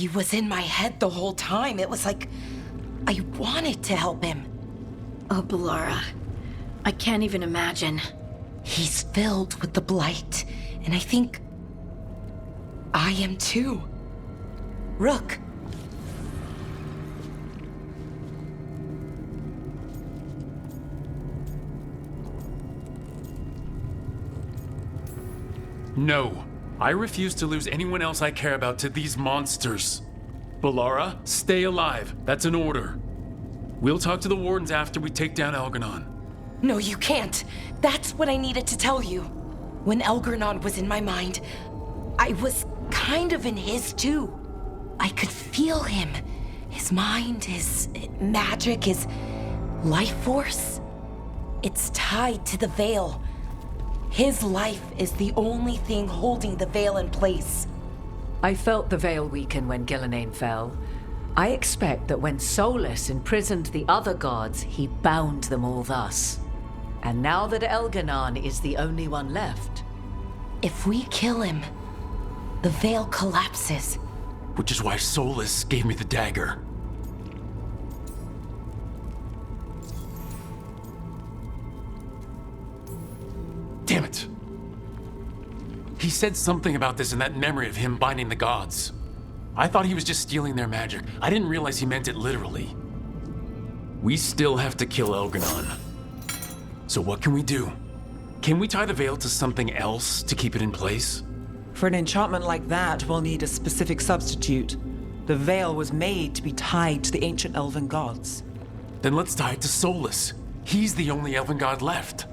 He was in my head the whole time. It was like I wanted to help him. Oh, Bellara. I can't even imagine. He's filled with the blight, and I think I am too. Rook. No. I refuse to lose anyone else I care about to these monsters. Bellara, stay alive. That's an order. We'll talk to the wardens after we take down Elgar'nan. No, you can't. That's what I needed to tell you. When Elgar'nan was in my mind, I was kind of in his too. I could feel him. His mind, his magic, his life force. It's tied to the Veil. His life is the only thing holding the Veil in place. I felt the Veil weaken when Gillenane fell. I expect that when Solus imprisoned the other gods, he bound them all thus. And now that Elgar'nan is the only one left... If we kill him, the Veil collapses. Which is why Solus gave me the dagger. Damn it! He said something about this in that memory of him binding the gods. I thought he was just stealing their magic. I didn't realize he meant it literally. We still have to kill Elgar'nan. So what can we do? Can we tie the Veil to something else to keep it in place? For an enchantment like that, we'll need a specific substitute. The Veil was made to be tied to the ancient elven gods. Then let's tie it to Solus. He's the only elven god left.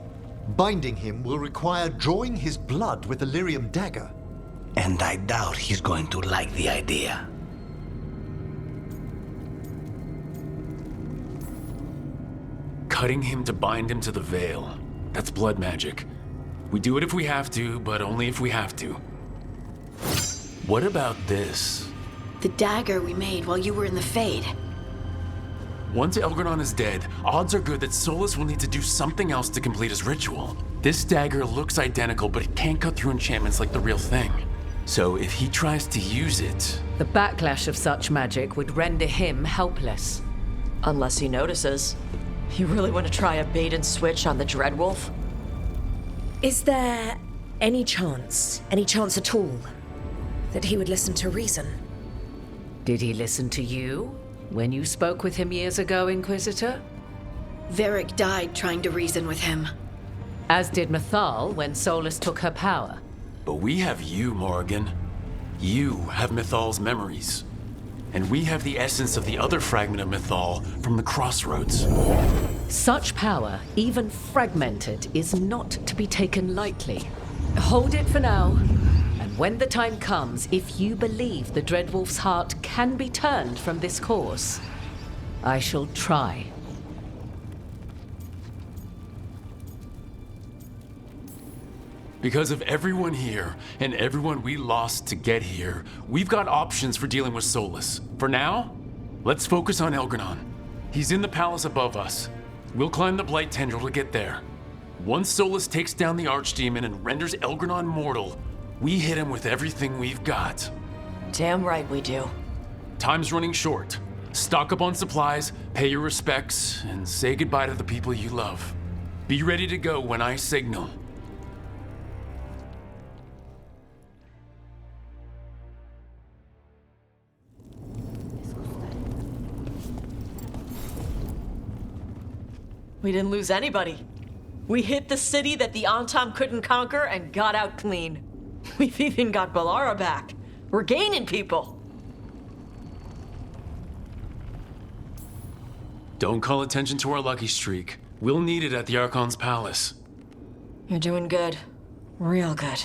Binding him will require drawing his blood with the lyrium dagger. And I doubt he's going to like the idea. Cutting him to bind him to the Veil. That's blood magic. We do it if we have to, but only if we have to. What about this? The dagger we made while you were in the Fade. Once Elgar'nan is dead, odds are good that Solus will need to do something else to complete his ritual. This dagger looks identical, but it can't cut through enchantments like the real thing. So if he tries to use it... The backlash of such magic would render him helpless. Unless he notices. You really want to try a bait and switch on the Dreadwolf? Is there any chance at all, that he would listen to reason? Did he listen to you when you spoke with him years ago, Inquisitor? Varric died trying to reason with him. As did Mythal when Solus took her power. But we have you, Morrigan. You have Mythal's memories. And we have the essence of the other fragment of Mythal from the Crossroads. Such power, even fragmented, is not to be taken lightly. Hold it for now. And when the time comes, if you believe the Dreadwolf's heart can be turned from this course, I shall try. Because of everyone here, and everyone we lost to get here, we've got options for dealing with Solus. For now, let's focus on Elgar'nan. He's in the palace above us. We'll climb the Blight Tendril to get there. Once Solus takes down the Archdemon and renders Elgar'nan mortal, we hit him with everything we've got. Damn right we do. Time's running short. Stock up on supplies, pay your respects, and say goodbye to the people you love. Be ready to go when I signal. We didn't lose anybody. We hit the city that the Antam couldn't conquer and got out clean. We've even got Bellara back. We're gaining people. Don't call attention to our lucky streak. We'll need it at the Archon's palace. You're doing good. Real good.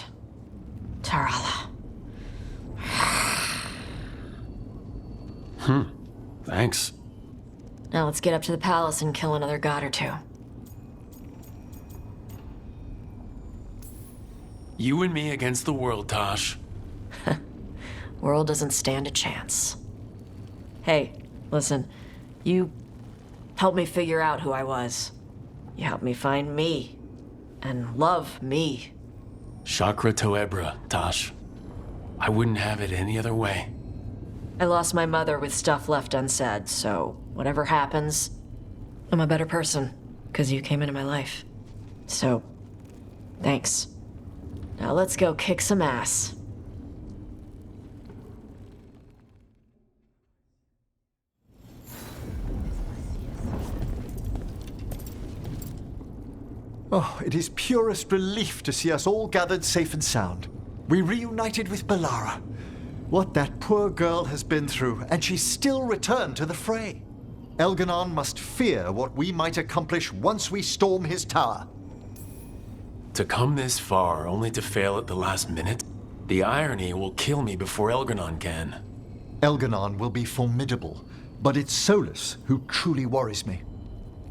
Tarala. Thanks. Now let's get up to the palace and kill another god or two. You and me against the world, Tosh. World doesn't stand a chance. Hey, listen. You helped me figure out who I was. You helped me find me. And love me. Chakra Toebra, Tosh. I wouldn't have it any other way. I lost my mother with stuff left unsaid, so whatever happens, I'm a better person, because you came into my life. So, thanks. Now let's go kick some ass. Oh, it is purest relief to see us all gathered safe and sound. We reunited with Bellara. What that poor girl has been through, and she still returned to the fray. Elganon must fear what we might accomplish once we storm his tower. To come this far only to fail at the last minute? The irony will kill me before Elganon can. Elganon will be formidable, but it's Solus who truly worries me.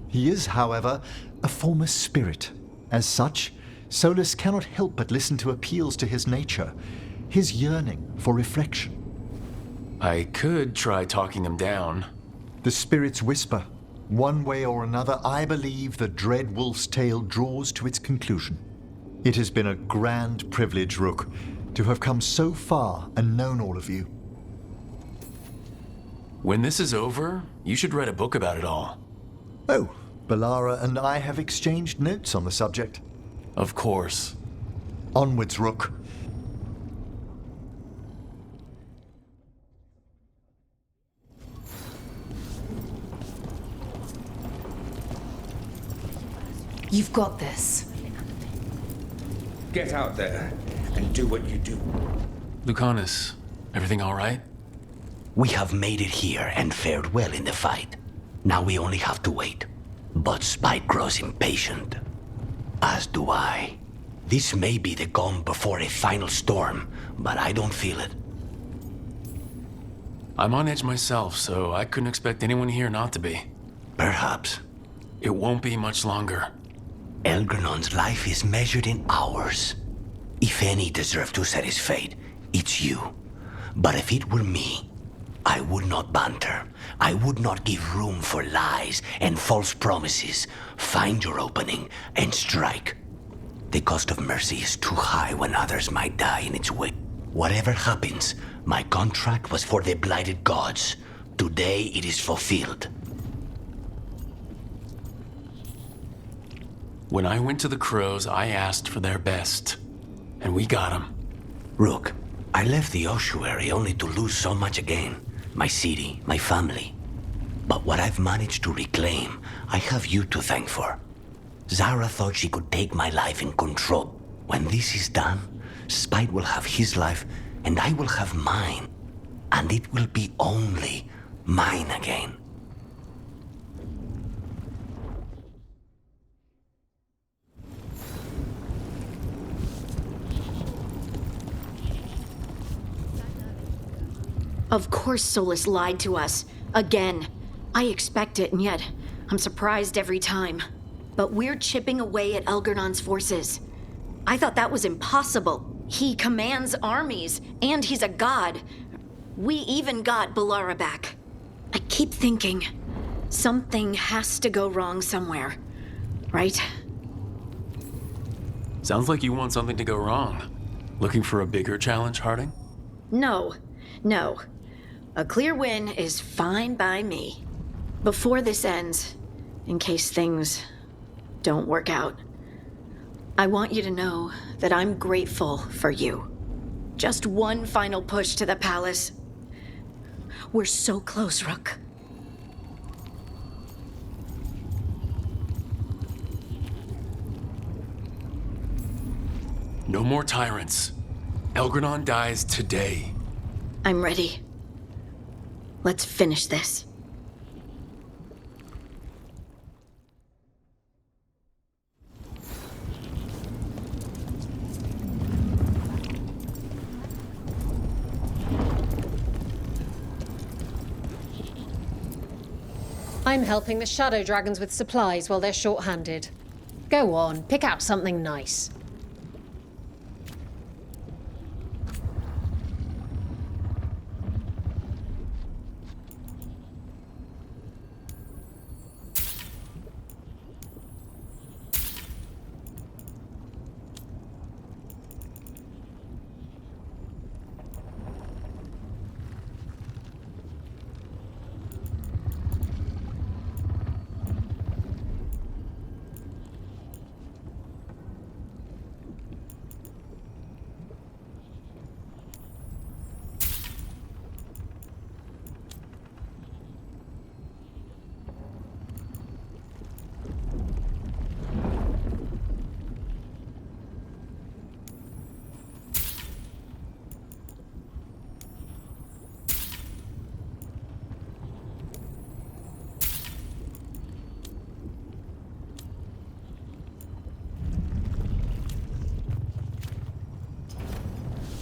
He is, however, a former spirit. As such, Solus cannot help but listen to appeals to his nature, his yearning for reflection. I could try talking him down. The spirits whisper. One way or another, I believe the dread wolf's tale draws to its conclusion. It has been a grand privilege, Rook, to have come so far and known all of you. When this is over, you should write a book about it all. Oh, Bellara and I have exchanged notes on the subject. Of course. Onwards, Rook. You've got this. Get out there and do what you do. Lucanus, everything all right? We have made it here and fared well in the fight. Now we only have to wait. But Spike grows impatient. As do I. This may be the calm before a final storm, but I don't feel it. I'm on edge myself, so I couldn't expect anyone here not to be. Perhaps. It won't be much longer. Elgernon's life is measured in hours. If any deserve to set his fate, it's you. But if it were me, I would not banter. I would not give room for lies and false promises. Find your opening and strike. The cost of mercy is too high when others might die in its way. Whatever happens, my contract was for the blighted gods. Today it is fulfilled. When I went to the Crows, I asked for their best. And we got them. Rook, I left the ossuary only to lose so much again. My city, my family. But what I've managed to reclaim, I have you to thank for. Zara thought she could take my life in control. When this is done, Spite will have his life, and I will have mine. And it will be only mine again. Of course Solus lied to us. Again. I expect it, and yet I'm surprised every time. But we're chipping away at Elgernon's forces. I thought that was impossible. He commands armies, and he's a god. We even got Bellara back. I keep thinking, something has to go wrong somewhere, right? Sounds like you want something to go wrong. Looking for a bigger challenge, Harding? No. A clear win is fine by me. Before this ends, in case things don't work out, I want you to know that I'm grateful for you. Just one final push to the palace. We're so close, Rook. No more tyrants. Elgranon dies today. I'm ready. Let's finish this. I'm helping the Shadow Dragons with supplies while they're short-handed. Go on, pick out something nice.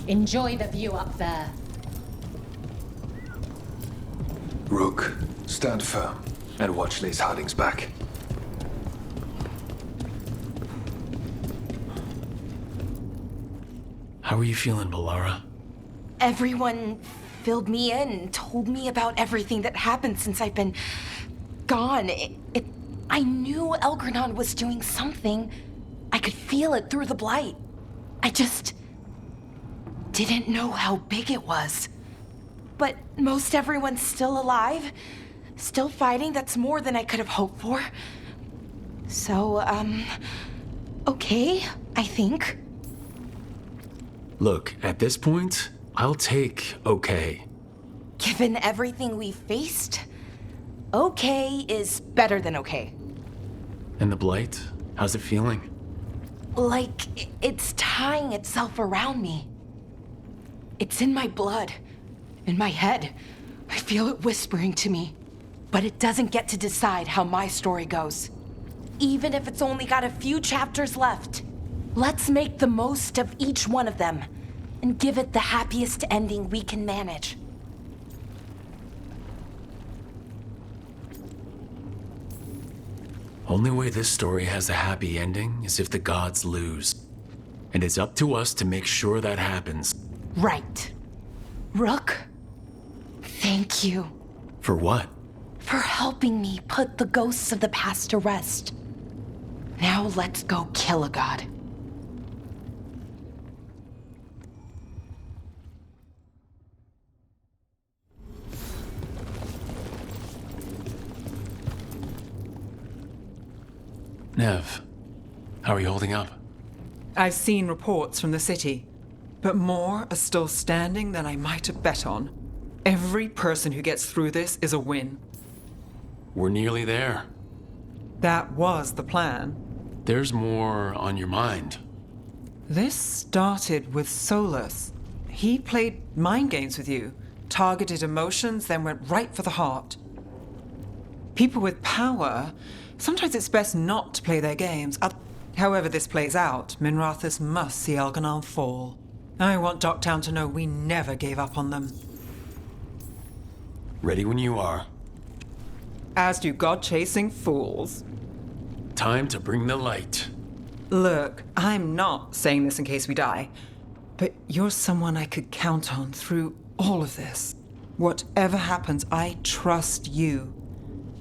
Enjoy the view up there. Rook, stand firm and watch Lace Harding's back. How are you feeling, Balara? Everyone filled me in and told me about everything that happened since I've been gone. I knew Elgranon was doing something. I could feel it through the blight. I just didn't know how big it was. But most everyone's still alive, still fighting. That's more than I could have hoped for. So, okay, I think. Look, at this point, I'll take okay. Given everything we faced, okay is better than okay. And the blight? How's it feeling? Like it's tying itself around me. It's in my blood, in my head. I feel it whispering to me. But it doesn't get to decide how my story goes. Even if it's only got a few chapters left. Let's make the most of each one of them and give it the happiest ending we can manage. Only way this story has a happy ending is if the gods lose. And it's up to us to make sure that happens. Right. Rook, thank you. For what? For helping me put the ghosts of the past to rest. Now let's go kill a god. Nev, how are you holding up? I've seen reports from the city, but more are still standing than I might have bet on. Every person who gets through this is a win. We're nearly there. That was the plan. There's more on your mind. This started with Solus. He played mind games with you, targeted emotions, then went right for the heart. People with power, sometimes it's best not to play their games. However this plays out, Minrathous must see Elganon fall. I want Docktown to know we never gave up on them. Ready when you are. As do god-chasing fools. Time to bring the light. Look, I'm not saying this in case we die, but you're someone I could count on through all of this. Whatever happens, I trust you.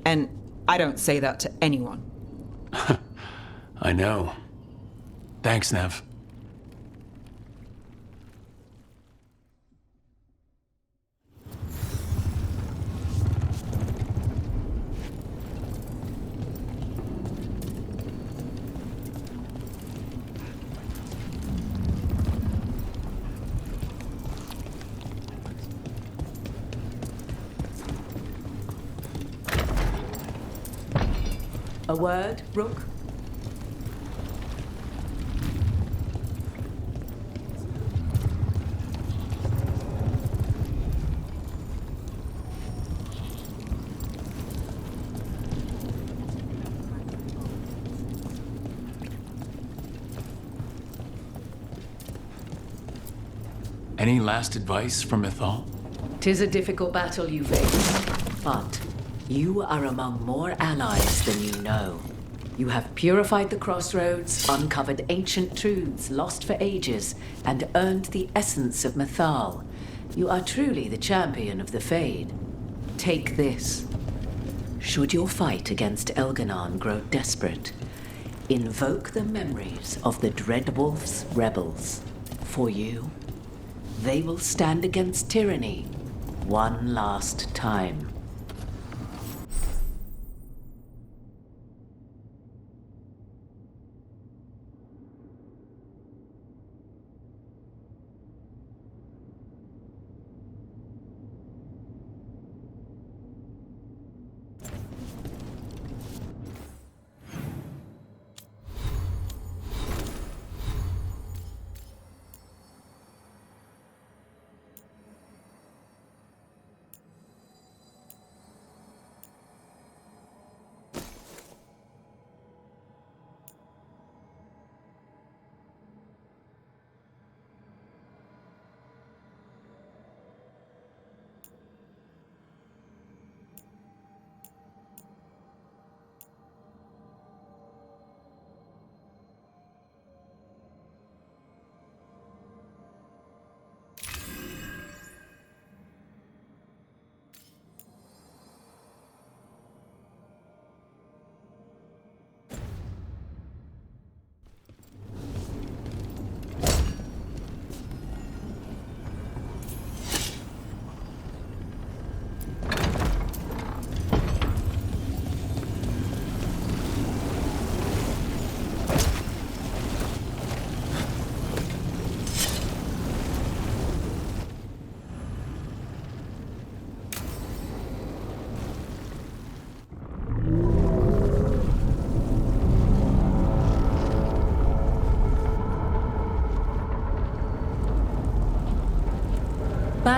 And I don't say that to anyone. I know. Thanks, Nev. A word, Rook? Any last advice from Ithal? 'Tis a difficult battle you face, but you are among more allies than you know. You have purified the crossroads, uncovered ancient truths lost for ages, and earned the essence of Mythal. You are truly the champion of the Fade. Take this. Should your fight against Elganon grow desperate, invoke the memories of the Dreadwolf's rebels. For you, they will stand against tyranny one last time.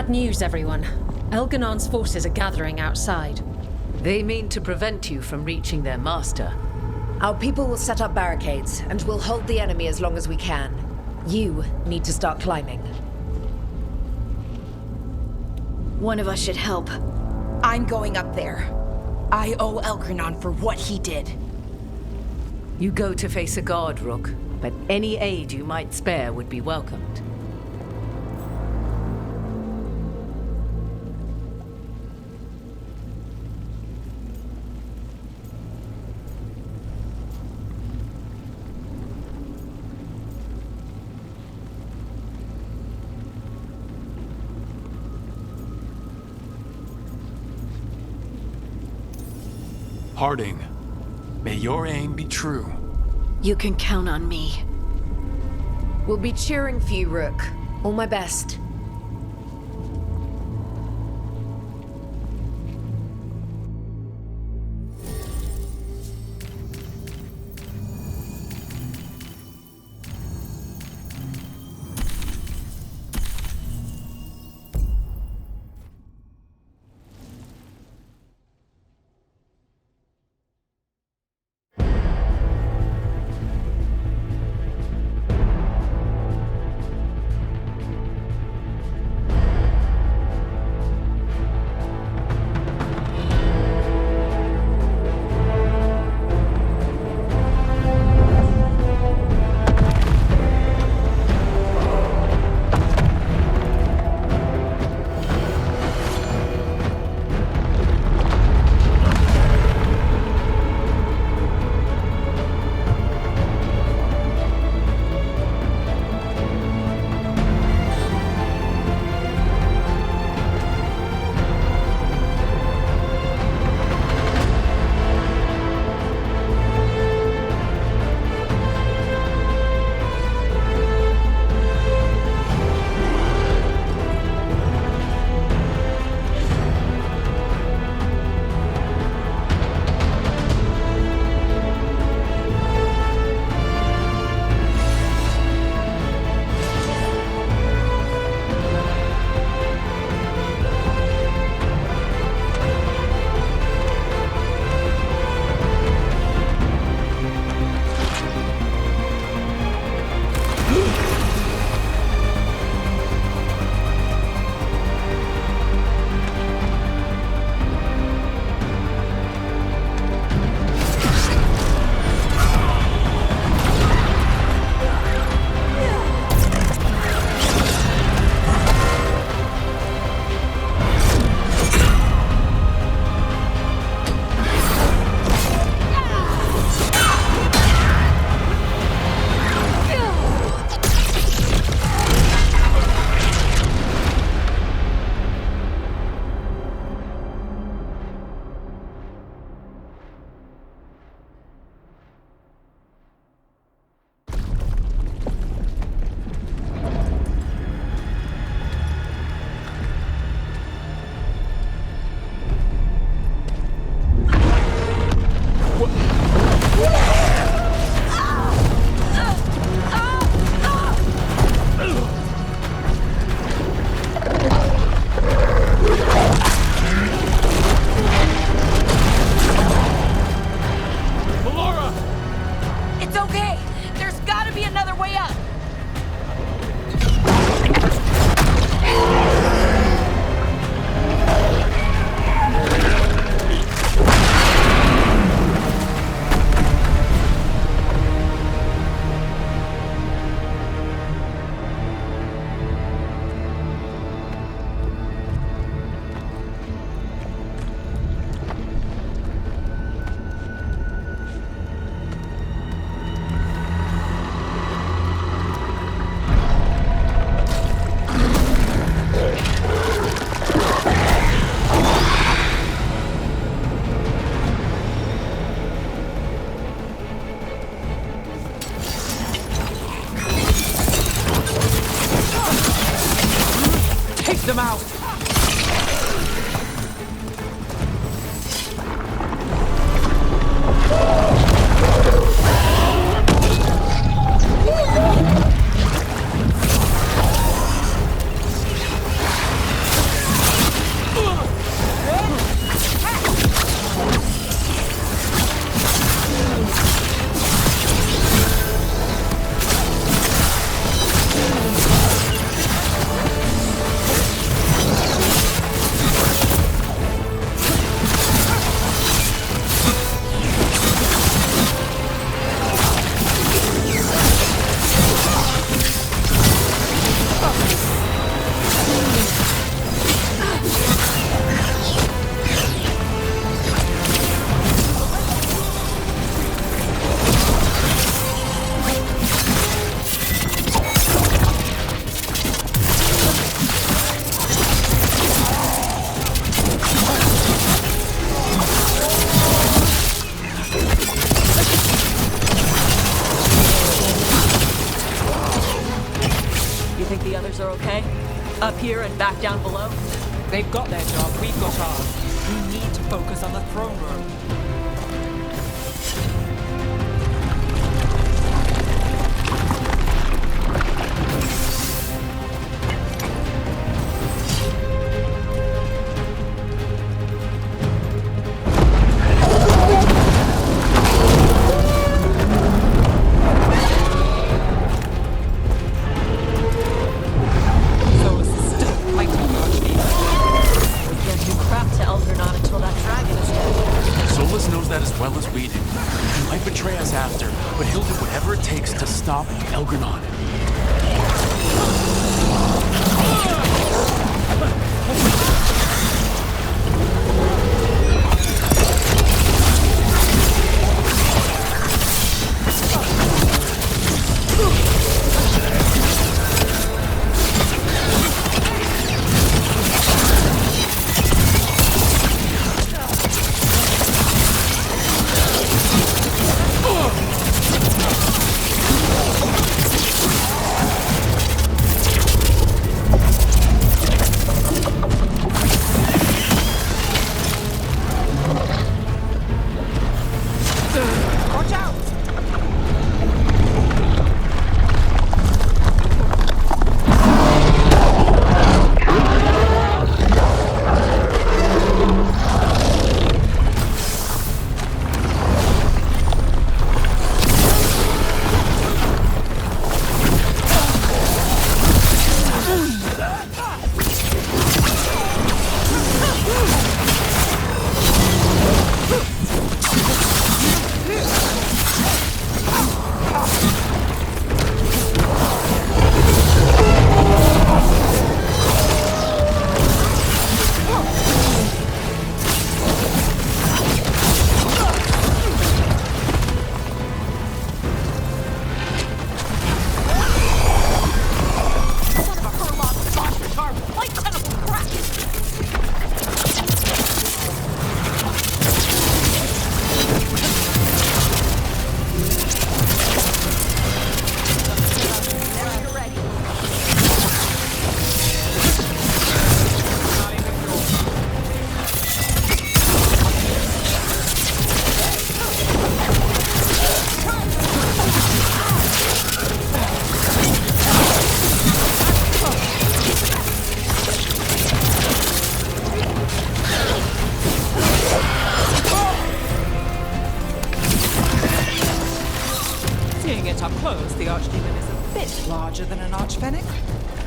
Bad news, everyone. Elganon's forces are gathering outside. They mean to prevent you from reaching their master. Our people will set up barricades, and we'll hold the enemy as long as we can. You need to start climbing. One of us should help. I'm going up there. I owe Elgranon for what he did. You go to face a guard, Rook, but any aid you might spare would be welcomed. Harding, may your aim be true. You can count on me. We'll be cheering for you, Rook. All my best. them out! are okay? Up here and back down below? They've got their job, we've got ours. We need to focus on the throne room. Stop Elgranon.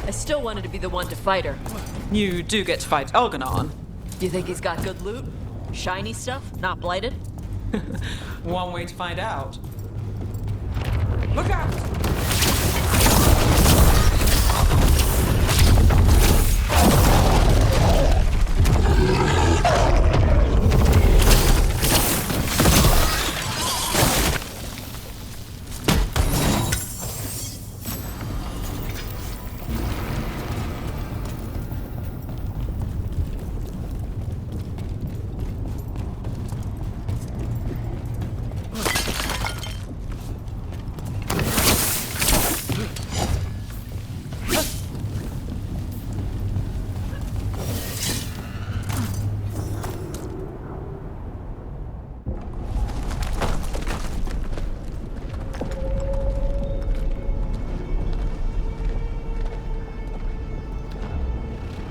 I still wanted to be the one to fight her. You do get to fight Elganon. Do you think he's got good loot? Shiny stuff? Not blighted? One way to find out. Look out!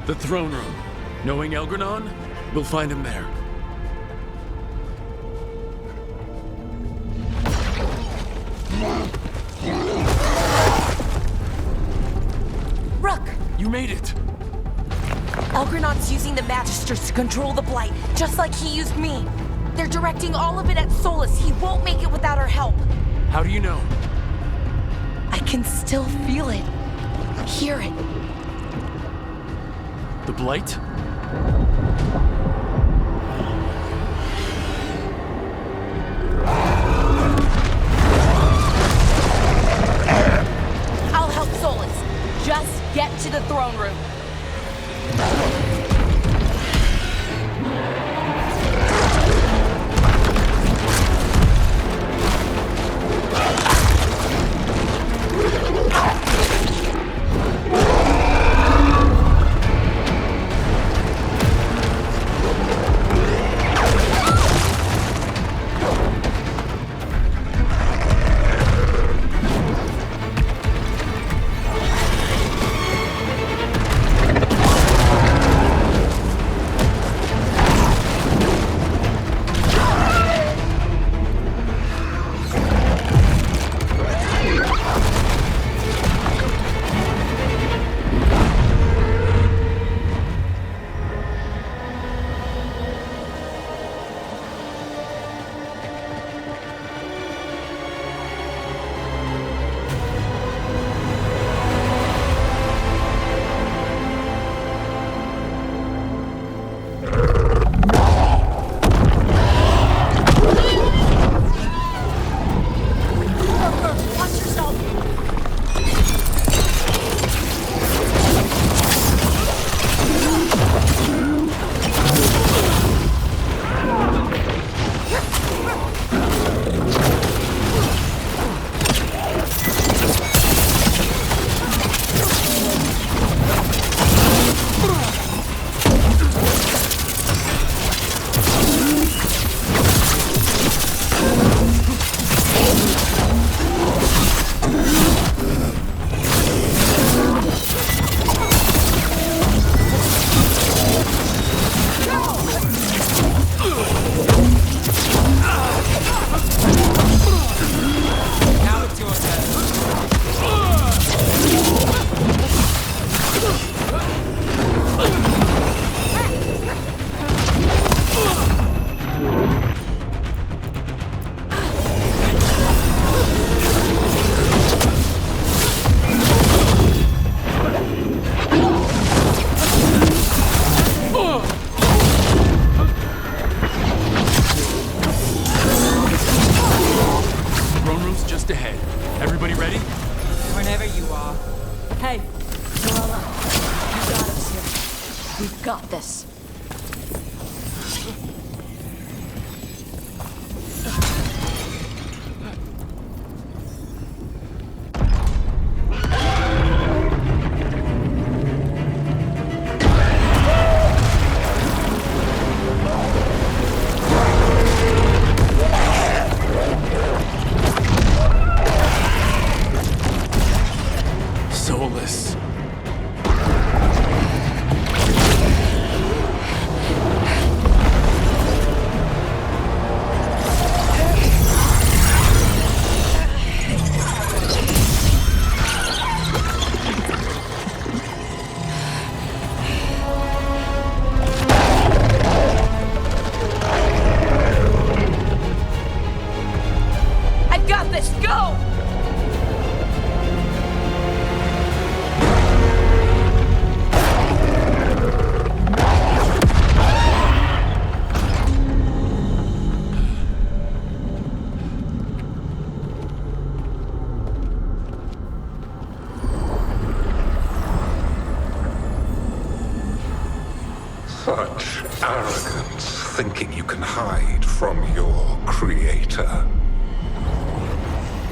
The throne room. Knowing Elgranon, we'll find him there. Rook! You made it! Elgranon's using the Magisters to control the Blight, just like he used me. They're directing all of it at Solus. He won't make it without our help. How do you know? I can still feel it. Hear it. The Blight? I'll help Solus. Just get to the throne room. Everybody ready? Whenever you are. Hey, Noella, you got us here. We've got this. Soulless. I've got this! Go! Such arrogance, thinking you can hide from your creator.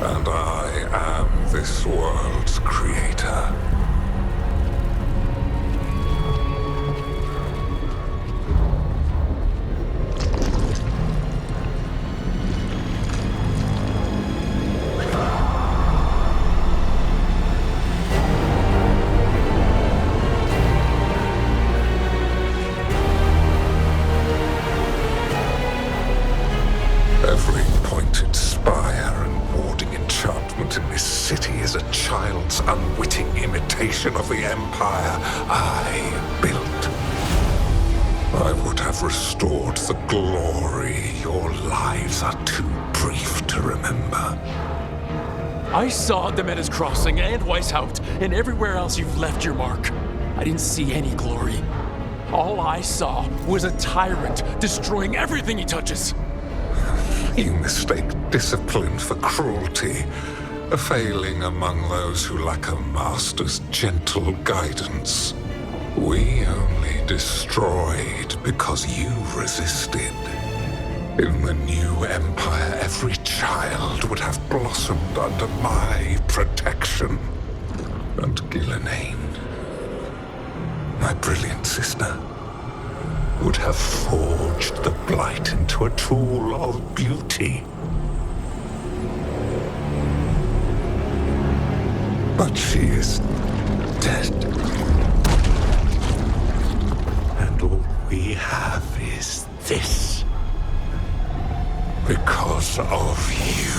And I am this world's creator. Every pointed spire and warding enchantment in this city is a child's unwitting imitation of the empire I built. I would have restored the glory. Your lives are too brief to remember. I saw Demeter's Crossing and Weishaupt and everywhere else you've left your mark. I didn't see any glory. All I saw was a tyrant destroying everything he touches. You mistake discipline for cruelty, a failing among those who lack a master's gentle guidance. We only destroyed because you resisted. In the new empire, every child would have blossomed under my protection. And Gillenane, my brilliant sister, would have forged the blight into a tool of beauty. But she is dead. And all we have is this. Because of you.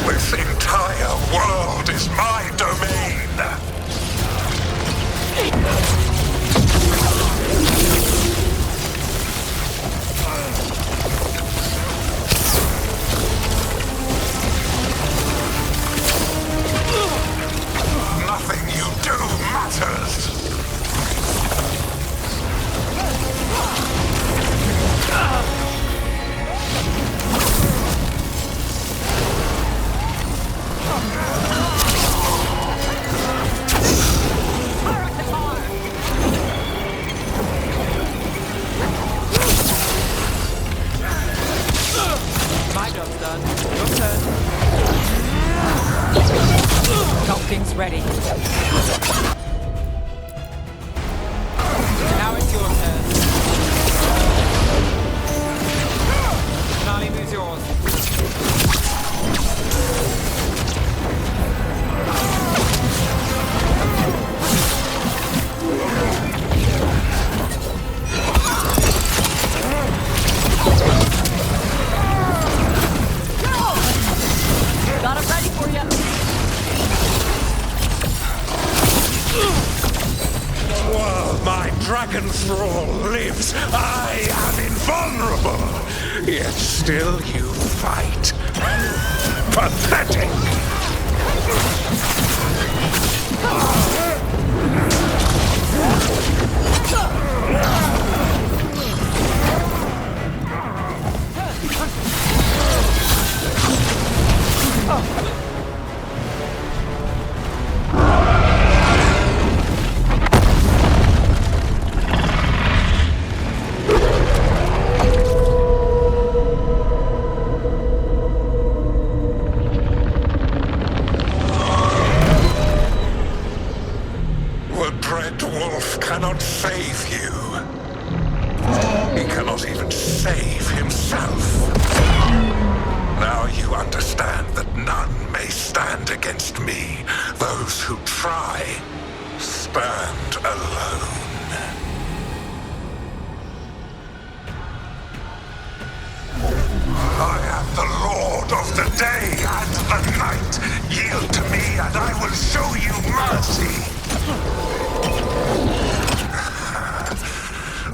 This entire world is my domain! Nothing you do matters! My job's done. Your turn. Culking's ready. Now it's your turn. Finale moves yours. Got it ready for you. While my dragon thrall lives, I am invulnerable. Yet still you fight. Pathetic! The Dread Wolf cannot save you. He cannot even save himself. Now you understand that none may stand against me. Those who try stand alone. I am the Lord of the day and the night. Yield to me and I will show you mercy.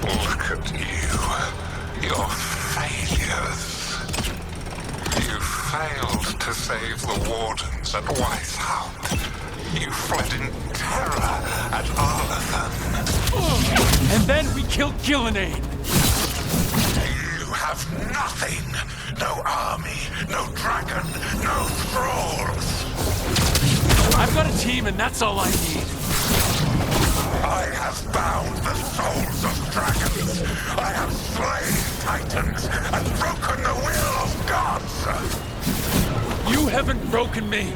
Look at you. Your failures. You failed to save the wardens at Weisshaupt. You fled in terror at Arlathan. And then we killed Gillenane. You have nothing. No army, no dragon, no thralls. I've got a team and that's all I need. I have bound the souls of dragons. I have slain titans and broken the will of gods. You haven't broken me.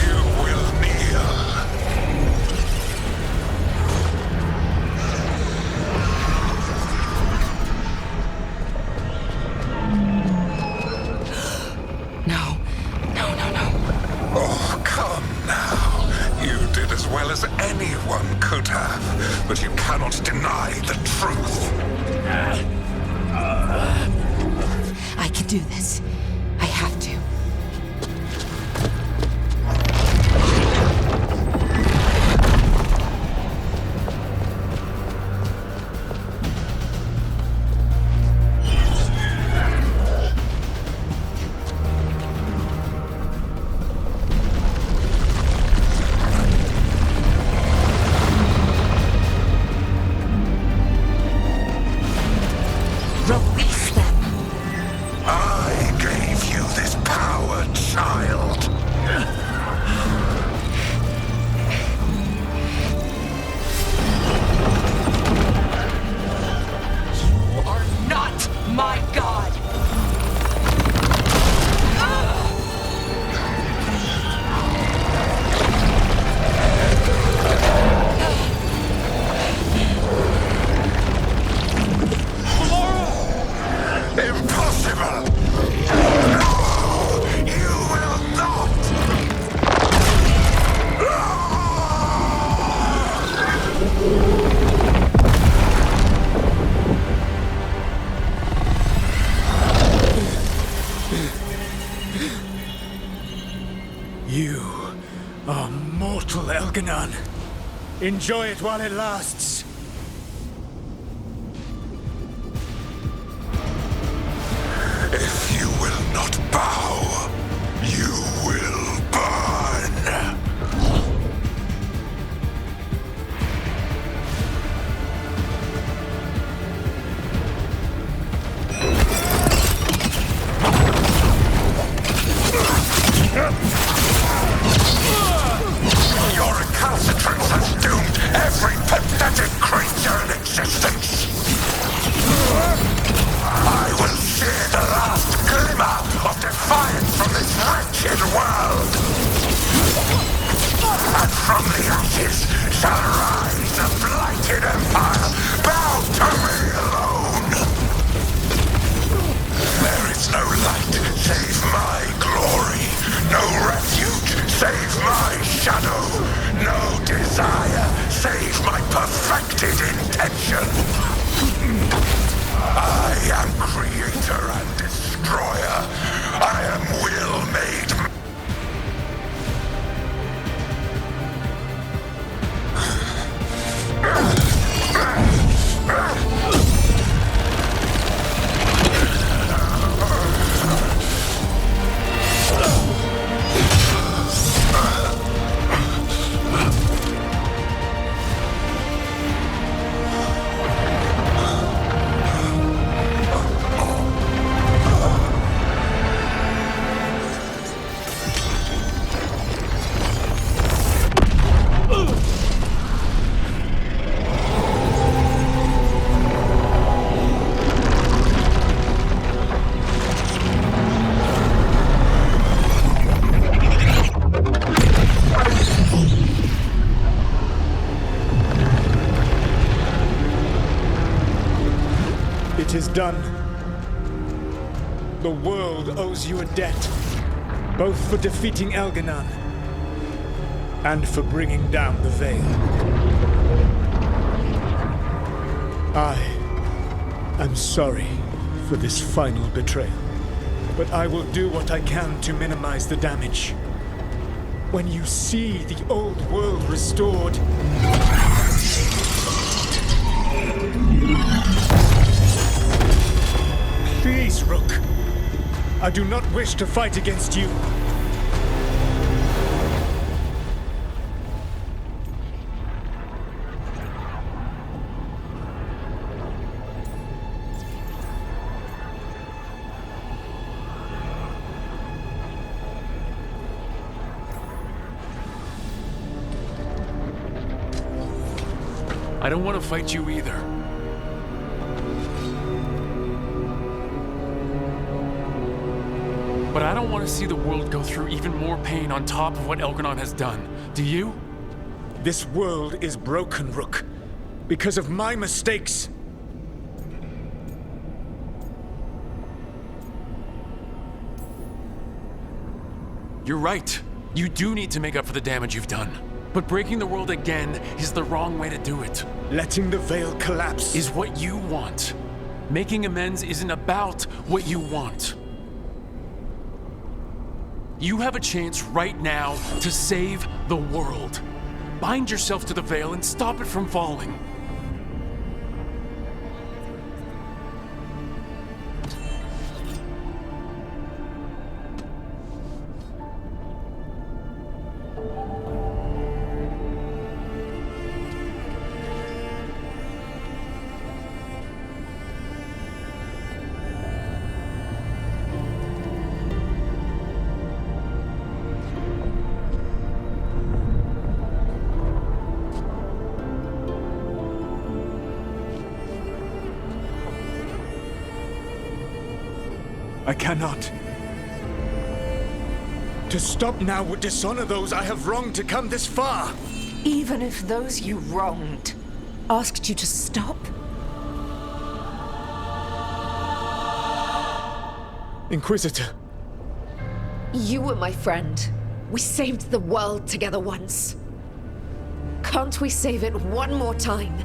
You will kneel. Oh, come now. You did as well as anyone could have, but you cannot deny the truth. I can do this. I have to. Release them. I gave you this power, child. You are not my god. Impossible! No! You will not! You are mortal, Elganon. Enjoy it while it lasts. If you will not bow, you will burn. Your recalcitrance has doomed every pathetic creature in existence. I will sear the last glimmer of defiance from this wretched world. And from the ashes shall rise a blighted empire, bound to me alone. There is no light save my glory, no refuge save my shadow, no desire save my perfected intention. I am creator and destroyer. I am will made done. The world owes you a debt, both for defeating Elganon and for bringing down the Veil. I am sorry for this final betrayal, but I will do what I can to minimize the damage. When you see the old world restored, please, Rook. I do not wish to fight against you. I don't want to fight you either. But I don't want to see the world go through even more pain on top of what Elganon has done. Do you? This world is broken, Rook, because of my mistakes. You're right. You do need to make up for the damage you've done. But breaking the world again is the wrong way to do it. Letting the Veil collapse is what you want. Making amends isn't about what you want. You have a chance right now to save the world. Bind yourself to the Veil and stop it from falling. I cannot. To stop now would dishonor those I have wronged to come this far. Even if those you wronged asked you to stop? Inquisitor. You were my friend. We saved the world together once. Can't we save it one more time?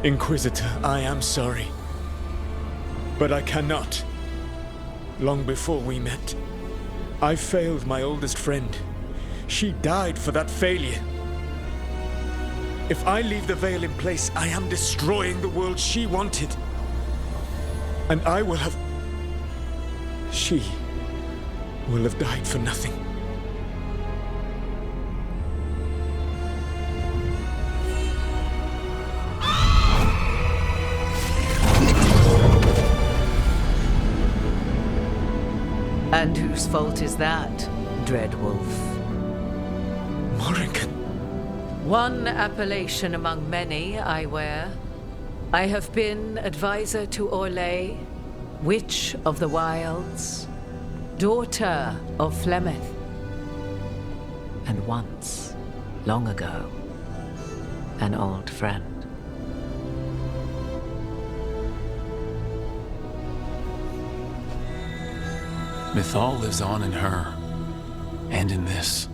Inquisitor, I am sorry. But I cannot. Long before we met, I failed my oldest friend. She died for that failure. If I leave the Veil in place, I am destroying the world she wanted. And I will have... She will have died for nothing. And whose fault is that, Dreadwolf? Morrigan. One appellation among many I wear. I have been advisor to Orlais, Witch of the Wilds, daughter of Flemeth, and once, long ago, an old friend. Mythal lives on in her, and in this.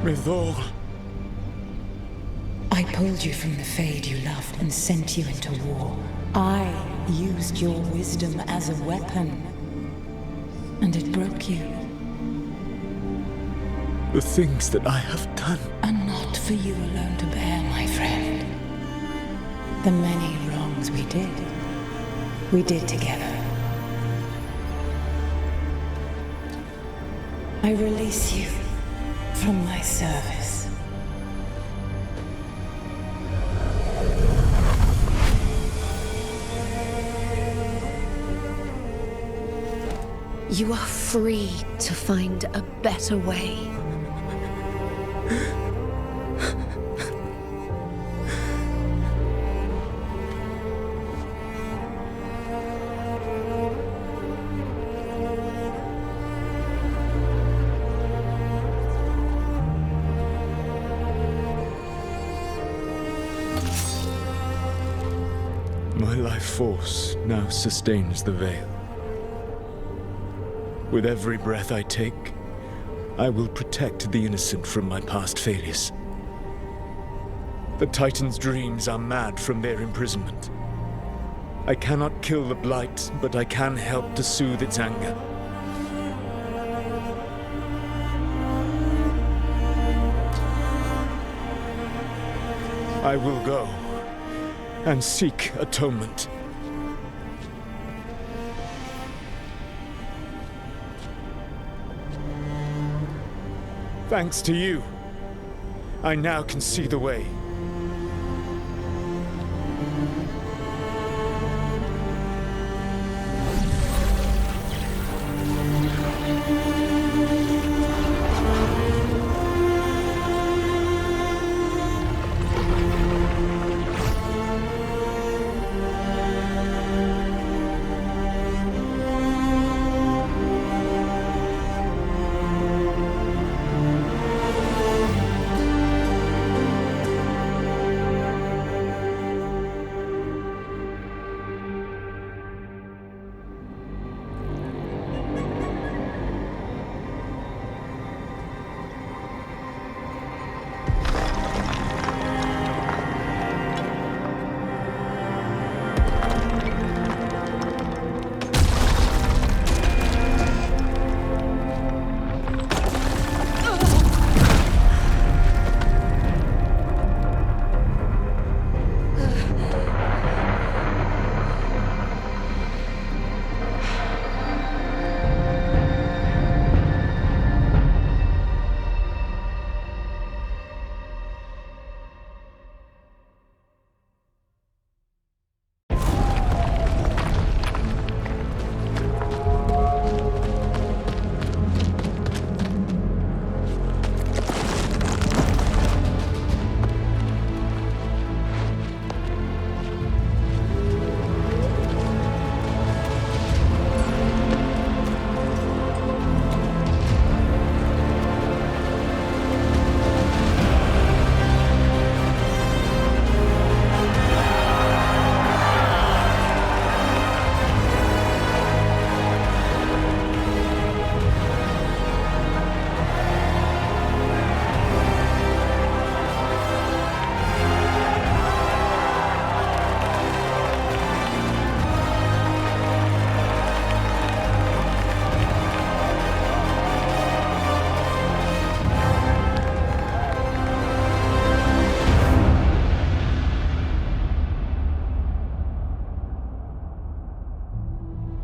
Mythal. I pulled you from the Fade you loved and sent you into war. I used your wisdom as a weapon, and it broke you. The things that I have done are not for you alone to bear, my friend. The many wrongs we did together. I release you from my service. You are free to find a better way. life force now sustains the Veil. With every breath I take, I will protect the innocent from my past failures. The Titan's dreams are mad from their imprisonment. I cannot kill the Blight, but I can help to soothe its anger. I will go and seek atonement. Thanks to you, I now can see the way.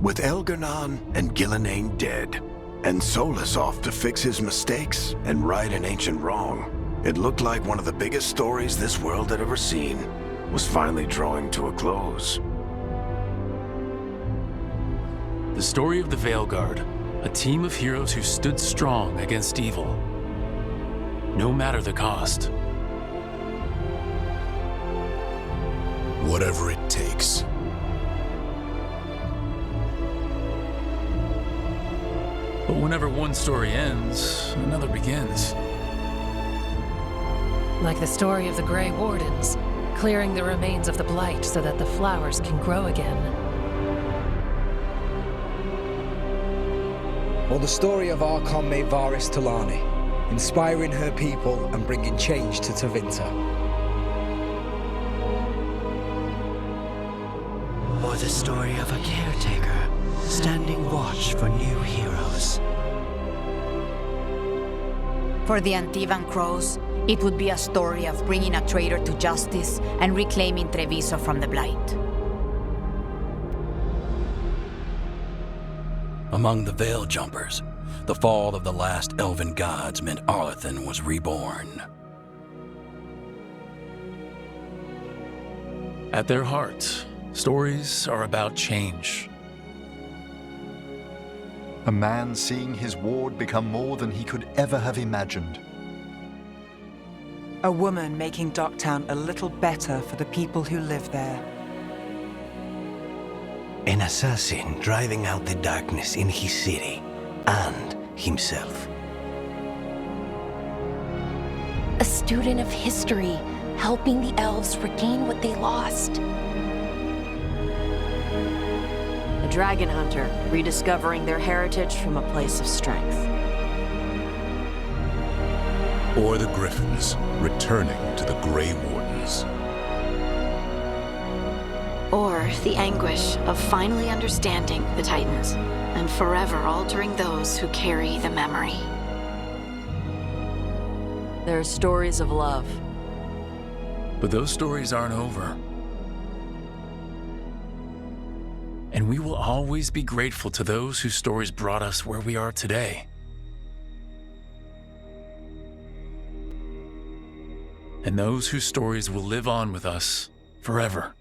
With Elgar'nan and Gillenane dead, and Solus off to fix his mistakes and right an ancient wrong, it looked like one of the biggest stories this world had ever seen was finally drawing to a close. The story of the Veilguard, a team of heroes who stood strong against evil, no matter the cost. Whatever it takes. But whenever one story ends, another begins. Like the story of the Grey Wardens, clearing the remains of the Blight so that the flowers can grow again. Or the story of Archon Varys Talani, inspiring her people and bringing change to Tevinter. Or the story of a caretaker, standing watch for new heroes. For the Antivan Crows, it would be a story of bringing a traitor to justice and reclaiming Treviso from the Blight. Among the Veil Jumpers, the fall of the last elven gods meant Arlathan was reborn. At their heart, stories are about change. A man seeing his ward become more than he could ever have imagined. A woman making Docktown a little better for the people who live there. An assassin driving out the darkness in his city and himself. A student of history, helping the elves regain what they lost. dragon hunter, rediscovering their heritage from a place of strength. Or the Griffins, returning to the Grey Wardens. Or the anguish of finally understanding the Titans and forever altering those who carry the memory. There are stories of love. But those stories aren't over. And we will always be grateful to those whose stories brought us where we are today. And those whose stories will live on with us forever.